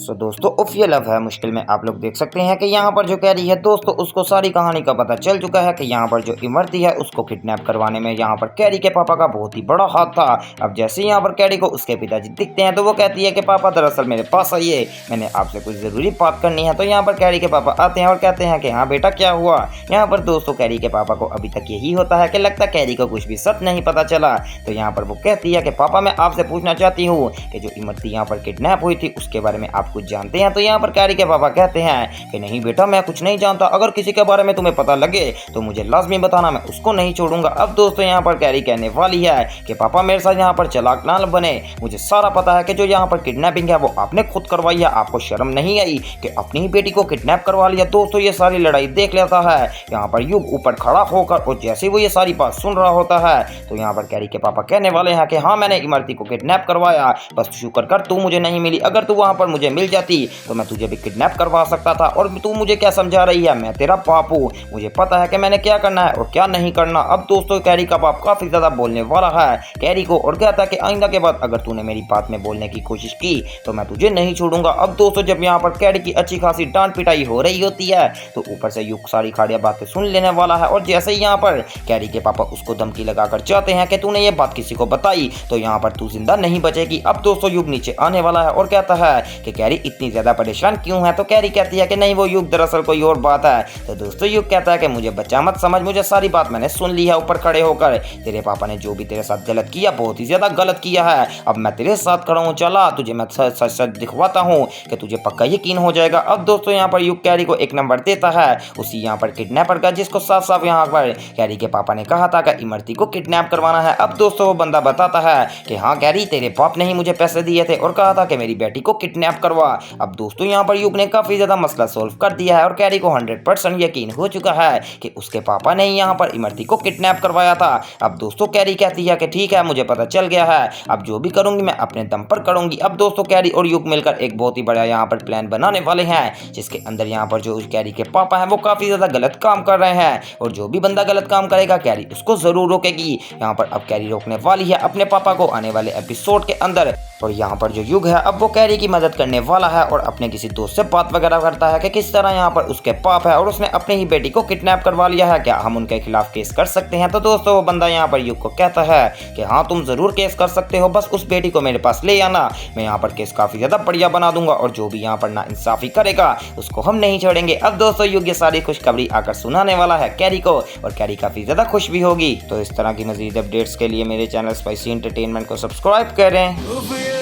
सो दोस्तों ऑफिशियल अब है मुश्किल में आप लोग देख सकते हैं कि यहाँ पर जो कैरी है दोस्तों उसको सारी कहानी का पता चल चुका है कि यहाँ पर जो इमरती है उसको किडनैप करवाने में यहाँ पर कैरी के पापा का बहुत ही बड़ा हाथ था। अब जैसे ही यहाँ पर कैरी को उसके पिताजी दिखते हैं तो वो कहती है कि पापा दरअसल मेरे पास आइए, मैंने आपसे कुछ जरूरी बात करनी है। तो यहाँ पर कैरी के पापा आते हैं और कहते हैं कि हाँ बेटा क्या हुआ। यहाँ पर दोस्तों कैरी के पापा को अभी तक यही होता है कि लगता कैरी को कुछ भी सच नहीं पता चला। तो यहाँ पर वो कहती है कि पापा मैं आपसे पूछना चाहती हूँ कि जो इमरती यहाँ पर किडनैप हुई थी उसके बारे में आप कुछ जानते हैं। तो यहाँ पर कैरी के पापा कहते हैं कि नहीं बेटा मैं कुछ नहीं जानता, अगर किसी के बारे में तुम्हें पता लगे तो मुझे लाजमी बताना, मैं उसको नहीं छोड़ूंगा। अब दोस्तों यहाँ पर कैरी कहने वाली है कि पापा मेरे साथ यहाँ पर चालाक ना बने, मुझे सारा पता है कि जो यहाँ पर किडनैपिंग है वो आपने खुद करवाई है, आपको शर्म नहीं आई कि अपनी ही बेटी को किडनैप करवा लिया। दोस्तों ये सारी लड़ाई देख लेता है यहाँ पर युग ऊपर खड़ा होकर, और जैसे वो ये सारी बात सुन रहा होता है तो यहाँ पर कैरी के पापा कहने वाले हैं कि हाँ मैंने इमरती को किडनैप करवाया, बस शुक्र कर तू मुझे नहीं मिली, अगर तू वहां पर मुझे मिल जाती तो मैं तुझे भी किडनैप करवा सकता था। और तू मुझे क्या समझा रही है, मैं तेरा बाप हूँ, मुझे पता है कि मैंने क्या करना है और क्या नहीं करना। अब दोस्तों कैरी का बाप काफी ज्यादा बोलने वाला है कैरी को और कहता है कि आइंदा के बाद अगर तूने मेरी बात में बोलने की कोशिश की तो मैं तुझे नहीं छोड़ूंगा। अब दोस्तों जब यहाँ पर कैरी की अच्छी खासी डांट पिटाई हो रही होती है तो ऊपर से युग सारी खाड़िया बातें सुन लेने वाला है, और जैसे ही यहाँ पर कैरी के पापा उसको धमकी लगाकर चाहते हैं कि तूने ये बात किसी को बताई तो यहाँ पर तू जिंदा नहीं बचेगी। अब दोस्तों युग नीचे आने वाला है और कहता है कि कैरी इतनी ज्यादा परेशान क्यों है। तो कैरी कहती है कि नहीं वो युग दरअसल कोई और बात है। तो दोस्तों युग कहता है कि मुझे बच्चा मत समझ, मुझे सारी बात मैंने सुन ली है ऊपर खड़े होकर, तेरे पापा ने जो भी तेरे साथ गलत किया बहुत ही ज्यादा गलत किया है, अब मैं तेरे साथ खड़ा हूँ, चला तुझे मैं सच सच दिखवाता हूँ कि तुझे पक्का यकीन हो जाएगा। अब दोस्तों यहाँ पर युग कैरी को एक नंबर देता है उसी यहाँ पर किडनैपर का जिसको साफ साफ यहाँ पर कैरी के पापा ने कहा था कि इमरती को किडनैप करवाना है। अब दोस्तों वो बंदा बताता है कि हाँ कैरी तेरे बाप ने ही मुझे पैसे दिए थे और कहा था कि मेरी बेटी को किडनैप करवा। अब दोस्तों यहाँ पर युग ने काफी ज्यादा मसला सोल्व कर दिया है और कैरी को 100% यकीन हो चुका है कि उसके पापा ने ही यहाँ पर इमरती को किडनैप करवाया था। अब दोस्तों कैरी कहती है कि ठीक है मुझे पता चल गया है, अब जो भी करूंगी मैं अपने दम पर करूंगी। अब दोस्तों कैरी और युग मिलकर एक बहुत ही बड़ा यहाँ पर प्लान बनाने वाले हैं जिसके अंदर यहाँ पर जो कैरी के पापा हैं वो काफी ज्यादा गलत काम कर रहे हैं, और जो भी बंदा गलत काम करेगा कैरी उसको जरूर रोकेगी। यहाँ पर अब कैरी रोकने वाली है अपने पापा को आने वाले एपिसोड के अंदर, और यहाँ पर जो युग है अब वो कैरी की मदद करने वाला है और अपने किसी दोस्त से बात वगैरह करता है कि किस तरह यहाँ पर उसके पाप है और उसने अपनी ही बेटी को किडनैप करवा लिया है, क्या हम उनके खिलाफ केस कर सकते हैं। तो दोस्तों वो बंदा यहाँ पर युग को कहता है कि हाँ तुम जरूर केस कर सकते हो, बस उस बेटी को मेरे पास ले आना, मैं यहाँ पर केस काफी ज्यादा बढ़िया बना दूंगा और जो भी यहाँ पर ना इंसाफी करेगा उसको हम नहीं छोड़ेंगे। अब दोस्तों युग ये सारी खुशखबरी आकर सुनाने वाला है कैरी को और कैरी काफी ज्यादा खुश भी होगी। तो इस तरह की मजीद अपडेट्स के लिए मेरे चैनल स्पाइसी एंटरटेनमेंट को सब्सक्राइब करें।